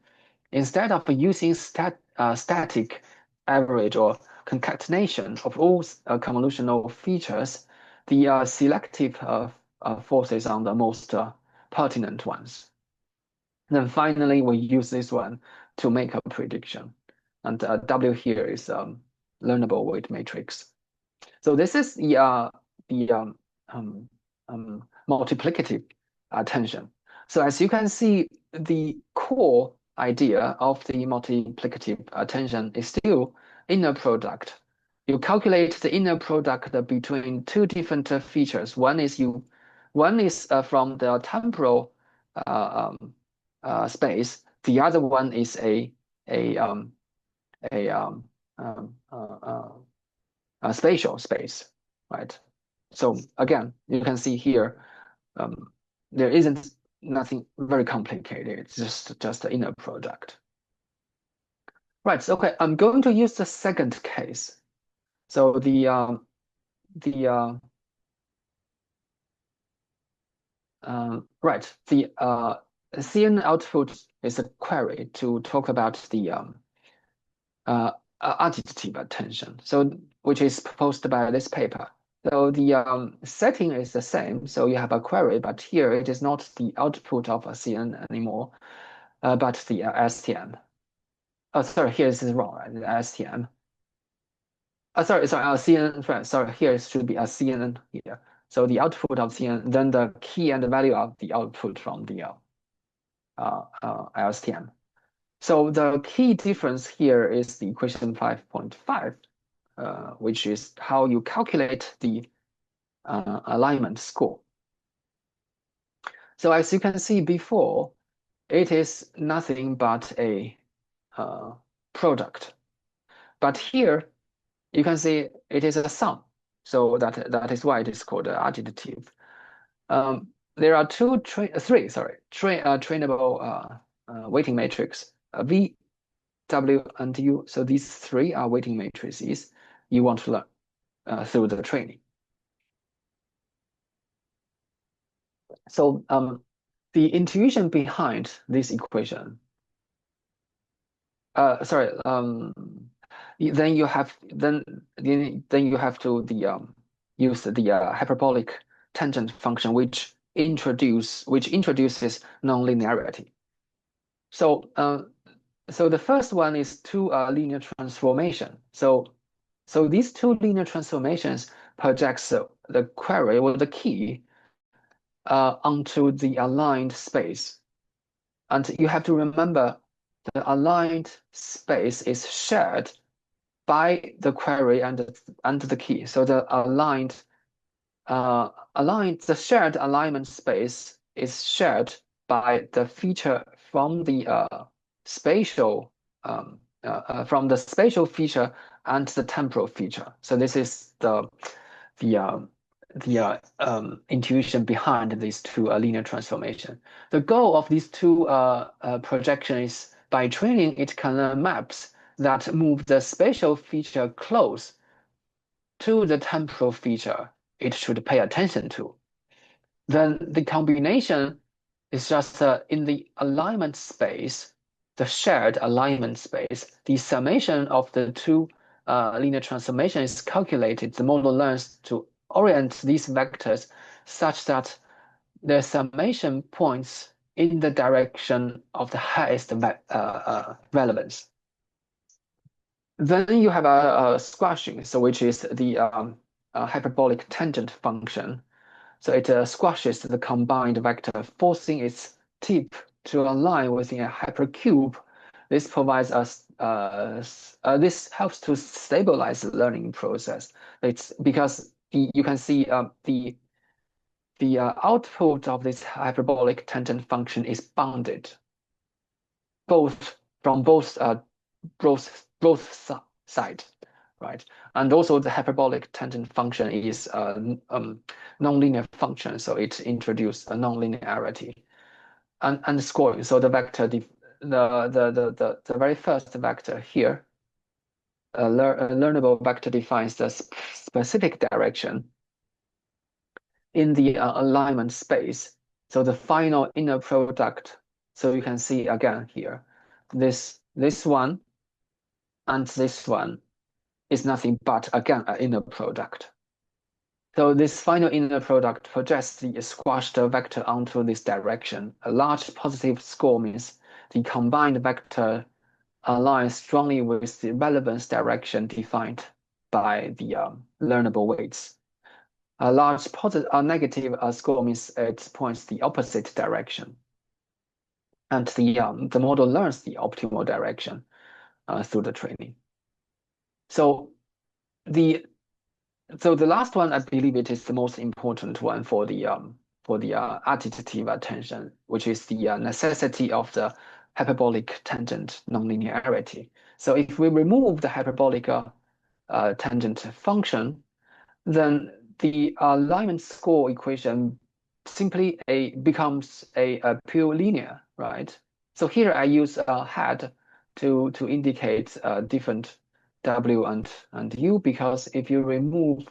Instead of using static average or concatenation of all convolutional features, the selective forces on the most pertinent ones. Then finally, we use this one to make a prediction. And W here is learnable weight matrix. So this is the multiplicative attention. So as you can see, the core idea of the multiplicative attention is still inner product you calculate the inner product between two different features. One is from the temporal space. The other one is a spatial space, right? So again, you can see here, there isn't nothing very complicated. It's just the inner product. Right. So, okay, I'm going to use the second case. So right, the CNN output is a query to talk about the additive attention, so which is proposed by this paper. So the setting is the same. So you have a query, but here it is not the output of a CNN anymore, but the STM. Oh, sorry, here this is wrong, right? The STM. Sorry, CNN. Sorry, here it should be a CNN here. So the output of CNN, then the key and the value of the output from the LSTM. So the key difference here is the equation 5.5, which is how you calculate the alignment score. So as you can see before, it is nothing but a product. But here, you can see it is a sum. So that is why it is called additive. There are three trainable weighting matrix, V, W, and U. So these three are weighting matrices you want to learn through the training. So the intuition behind this equation, then you have to use the hyperbolic tangent function, which introduces nonlinearity. So so the first one is two linear transformation. So these two linear transformations projects the query or the key onto the aligned space, and you have to remember the aligned space is shared by the query and the key. So the the shared alignment space is shared by the feature from the spatial feature and the temporal feature. So this is the intuition behind these two linear transformation. The goal of these two projections is by training it can learn maps that move the spatial feature close to the temporal feature it should pay attention to. Then the combination is just in the alignment space, the shared alignment space, the summation of the two linear transformation is calculated. The model learns to orient these vectors such that the summation points in the direction of the highest relevance. Then you have a squashing, so which is the hyperbolic tangent function. So it squashes the combined vector, forcing its tip to align within a hypercube. This provides us this helps to stabilize the learning process. It's because you can see the output of this hyperbolic tangent function is bounded, from both sides, right? And also the hyperbolic tangent function is a nonlinear function, so it introduces a nonlinearity and scoring. So the vector, the very first vector here, a learnable vector defines the specific direction in the alignment space. So the final inner product. So you can see again here, this one and this one is nothing but again an inner product. So this final inner product projects the squashed vector onto this direction. A large positive score means the combined vector aligns strongly with the relevance direction defined by the learnable weights. A large negative score means it points the opposite direction. And the model learns the optimal direction through the training. So so the last one, I believe it is the most important one for the additive attention, which is the necessity of the hyperbolic tangent nonlinearity. So if we remove the hyperbolic tangent function, then the alignment score equation simply becomes a pure linear, right? So here I use a hat to indicate different W and U, because if you remove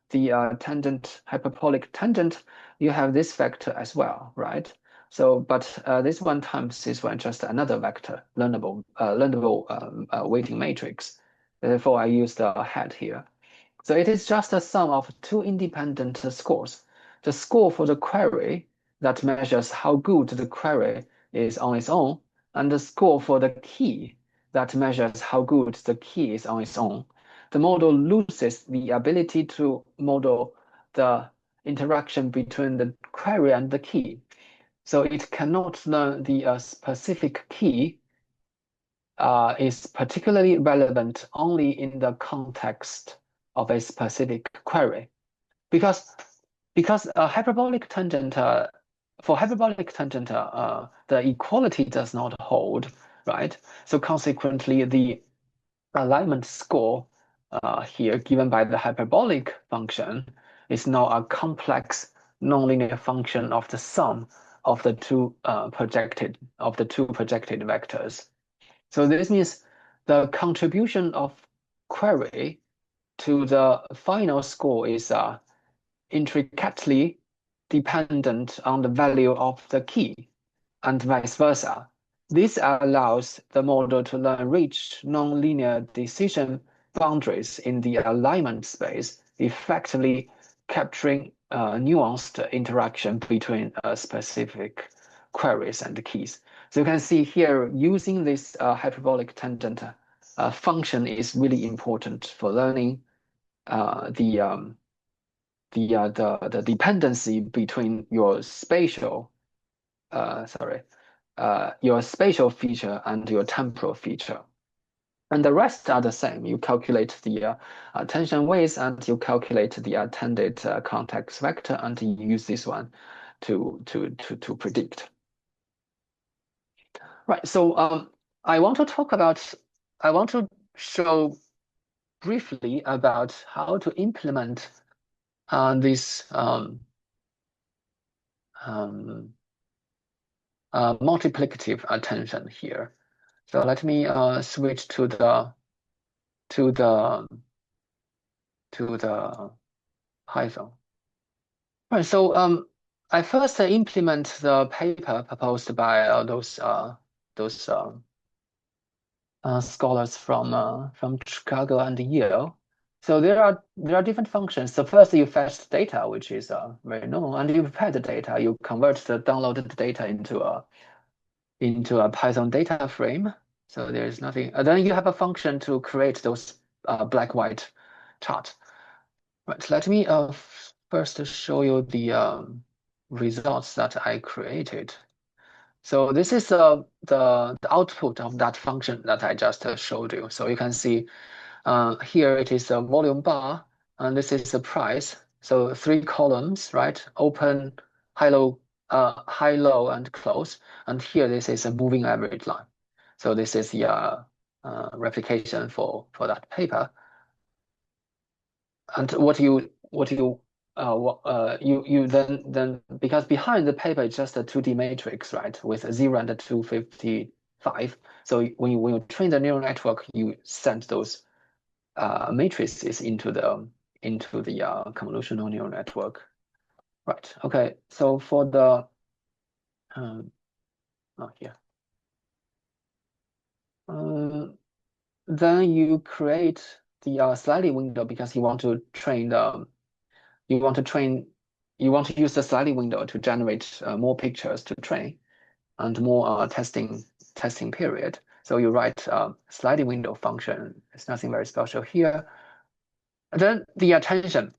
the tangent, hyperbolic tangent, you have this vector as well, right? So, but this one times this one just another vector, learnable weighting matrix. Therefore, I use the hat here. So it is just a sum of two independent scores. The score for the query that measures how good the query is on its own, and the score for the key that measures how good the key is on its own. The model loses the ability to model the interaction between the query and the key. So it cannot learn the specific key is particularly relevant only in the context of a specific query, because a hyperbolic tangent for hyperbolic tangent the equality does not hold, right? So consequently, the alignment score here given by the hyperbolic function is now a complex nonlinear function of the sum of the two projected vectors. So this means the contribution of query to the final score is intricately dependent on the value of the key, and vice versa. This allows the model to learn rich nonlinear decision boundaries in the alignment space, effectively capturing nuanced interaction between specific queries and keys. So you can see here, using this hyperbolic tangent function is really important for learning the dependency between your spatial feature and your temporal feature. And the rest are the same. You calculate the attention weights, and you calculate the attended context vector, and you use this one to predict. Right. So I want to show briefly about how to implement this multiplicative attention here. So let me switch to the Python. Right. So I first implement the paper proposed by those scholars from Chicago and Yale. So there are different functions. So first you fetch data, which is very known, and you prepare the data. You convert the downloaded data into a Python data frame. So there's nothing. Then you have a function to create those black-white chart. Right. Let me first show you the results that I created. So this is the output of that function that I just showed you. So you can see here it is a volume bar, and this is the price. So 3 columns, right? Open, high, low, and close. And here this is a moving average line. So this is the replication for that paper. And you then because behind the paper is just a 2D matrix, right, with 0 and 255. So when you train the neural network, you send those matrices into the convolutional neural network, right? Okay, so for the then you create the sliding window, because you want to use the sliding window to generate more pictures to train and more testing period. So you write sliding window function. It's nothing very special here. And then the attention.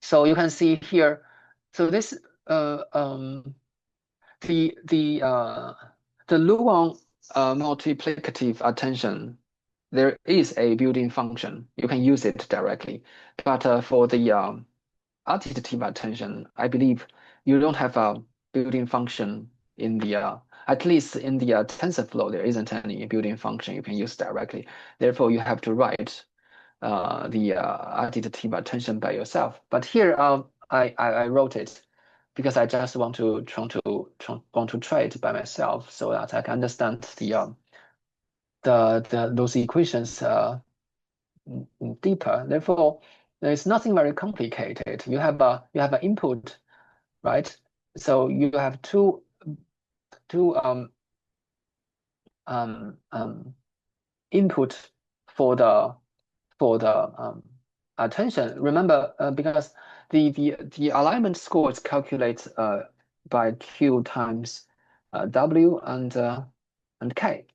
So you can see here. So this the Luong multiplicative attention. there is a built-in function. You can use it directly. But for the additive attention, I believe you don't have a built-in function in the at least in the TensorFlow, there isn't any built-in function you can use directly. Therefore, you have to write the additive attention by yourself. But here, I wrote it because I just want to try it by myself so that I can understand those equations deeper. Therefore, there's nothing very complicated. You have an input, right? So you have two input for the attention. Remember, because the alignment score is calculated by Q times W and K.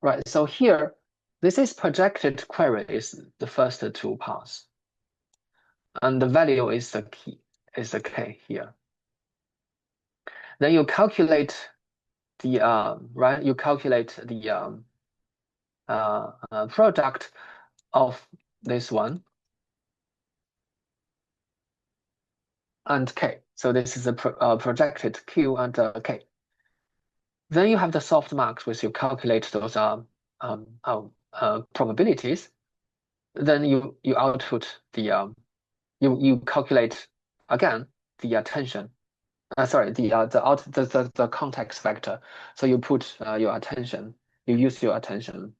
Right. So here, this is projected query is the first two parts, and the value is the key is the K here. Then you calculate the right. You calculate the product of this one and K. So this is a projected Q and K. Then you have the softmax, which you calculate those probabilities. Then you output the you calculate again the attention. Sorry, the context vector. So you put your attention. You use your attention.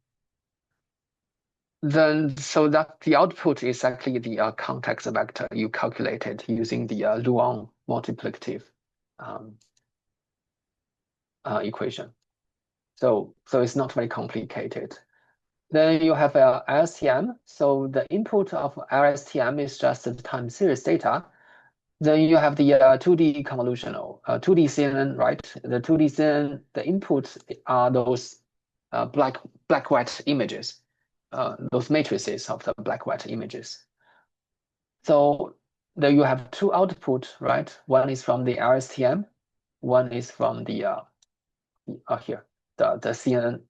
Then so that the output is actually the context vector you calculated using the Luong multiplicative equation. So it's not very complicated. Then you have a LSTM. So the input of LSTM is just the time series data. Then you have the 2D convolutional, 2D CNN, right? The 2D CNN, the inputs are those black-white images, those matrices of the black-white images. So there you have two output, right? One is from the LSTM, one is from the here, the CNN.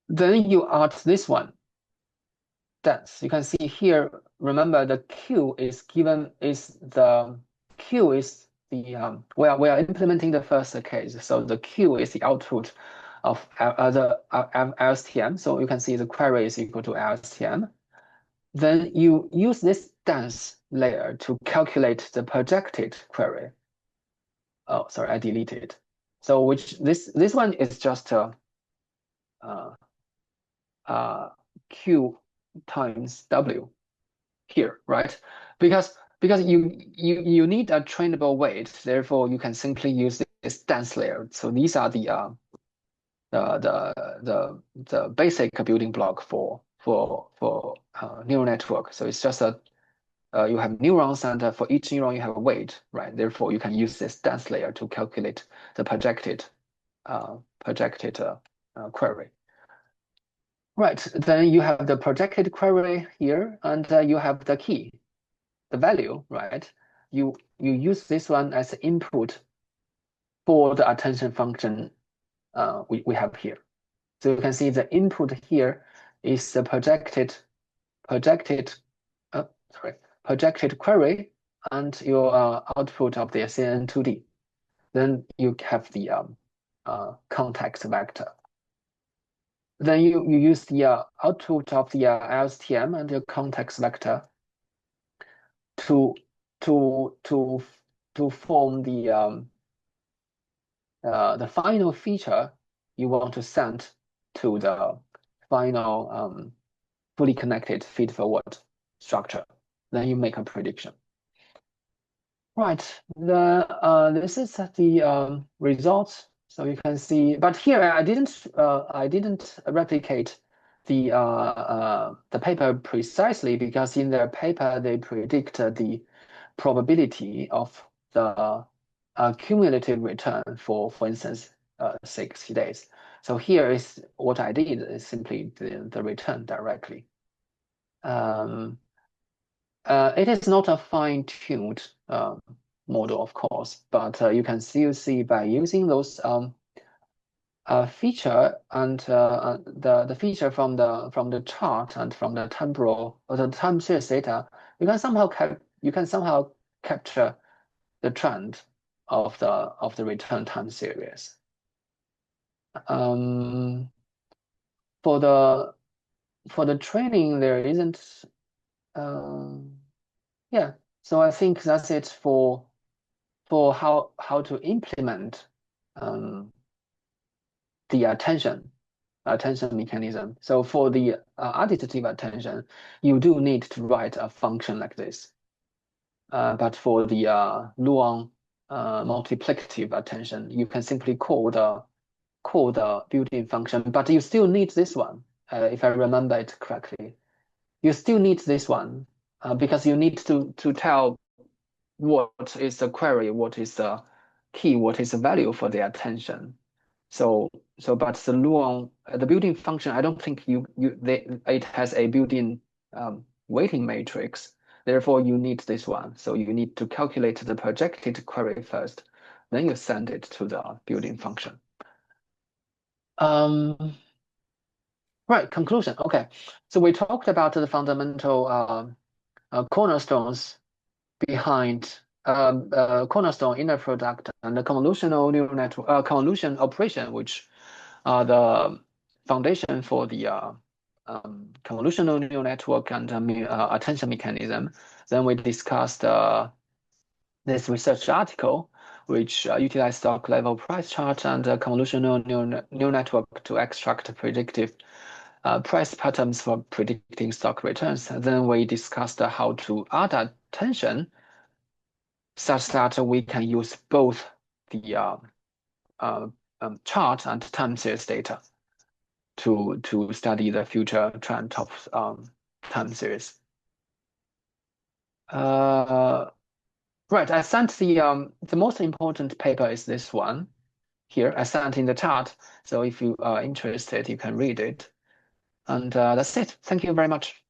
Then you add this one. That's you can see here. Remember, the Q is given is the Q is the we are implementing the first case. So the Q is the output of the LSTM. So you can see the query is equal to LSTM. Then you use this dense layer to calculate the projected query. Oh, sorry, I deleted. So which this one is just Q times W here, right? Because you need a trainable weight, therefore you can simply use this dense layer. So these are the basic building block for neural network. So it's just that you have neurons, and for each neuron you have a weight, right? Therefore you can use this dense layer to calculate the projected query. Right, then you have the projected query here, and you have the key, the value, right? You use this one as input for the attention function we have here. So you can see the input here is the projected query and your output of the CNN2D. Then you have the context vector. Then you use the output of the LSTM and the context vector to form the final feature you want to send to the final fully connected feed-forward structure. Then you make a prediction. Right. This is the results. So you can see, but here I didn't replicate the paper precisely, because in their paper they predict the probability of the cumulative return for instance 60 days. So here is what I did is simply the return directly. It is not a fine-tuned model, of course, but you can still see by using those feature and the feature from the chart and from the temporal or the time series data, you can somehow capture the trend of the return time series. For the training, there isn't. Yeah, so I think that's it for how to implement the attention mechanism. So for the additive attention, you do need to write a function like this. But for the Luong multiplicative attention, you can simply call the built-in function, but you still need this one, if I remember it correctly. You still need this one because you need to tell what is the query, what is the key, what is the value for the attention. But the Luong, the built-in function, I don't think it has a built-in weighting matrix. Therefore, you need this one. So you need to calculate the projected query first, then you send it to the built-in function. Right, conclusion. Okay, so we talked about the fundamental cornerstones behind cornerstone inner product and the convolutional neural network convolution operation, which are the foundation for the convolutional neural network and attention mechanism. Then we discussed this research article, which utilized stock level price chart and convolutional neural network to extract predictive price patterns for predicting stock returns. And then we discussed how to add attention such that we can use both the chart and time series data to study the future trend of time series. Right, I sent the most important paper is this one here. I sent in the chat, so if you are interested, you can read it. And that's it. Thank you very much.